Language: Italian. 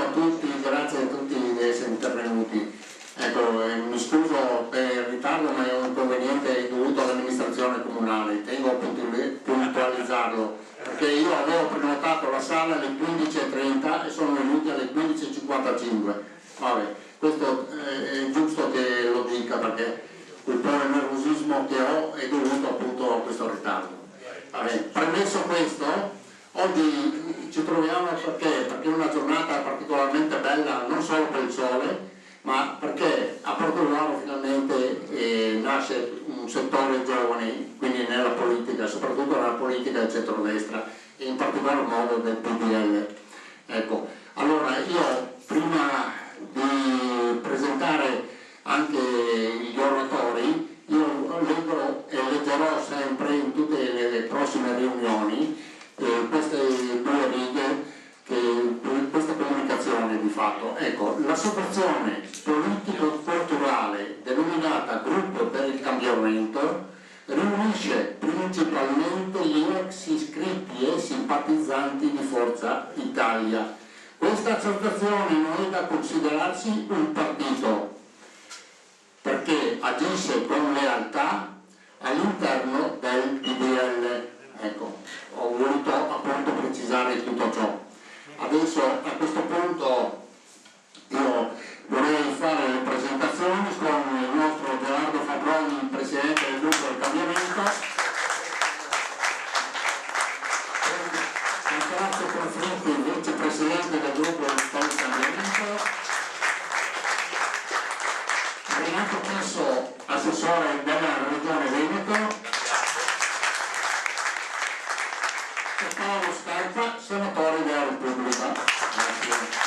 a tutti, grazie a tutti di essere intervenuti. Ecco, mi scuso per il ritardo, ma è un inconveniente dovuto all'amministrazione comunale, tengo a puntualizzarlo, perché io avevo prenotato la sala alle 15:30 e sono venuti alle 15:55. Vabbè, questo è giusto che lo dica, perché un po' il nervosismo che ho è dovuto appunto a questo ritardo. Vabbè, premesso questo, oggi ci troviamo perché è una giornata particolarmente bella, non solo per il sole, ma perché a Portogruaro finalmente nasce un settore giovane, quindi nella politica, soprattutto nella politica del centrodestra e in particolar modo del PDL. Ecco, allora io prima di presentare anche gli oratori, io leggo e leggerò sempre in tutte le prossime riunioni queste due righe, questa comunicazione di fatto. Ecco, l'associazione politico-culturale denominata Gruppo per il Cambiamento riunisce principalmente gli ex iscritti e simpatizzanti di Forza Italia. Questa associazione non è da considerarsi un partito, perché agisce con lealtà all'interno del PDL. Ecco, ho voluto appunto precisare tutto ciò. Adesso a questo punto io vorrei fare le presentazioni con il nostro Gerardo Fabroni, presidente del Gruppo del Cambiamento, con Carlo Confritti, vicepresidente del Gruppo del Cambiamento, Renato Chisso, assessore della Regione Veneto, e Paolo Scarpa, senatore della Repubblica. Grazie.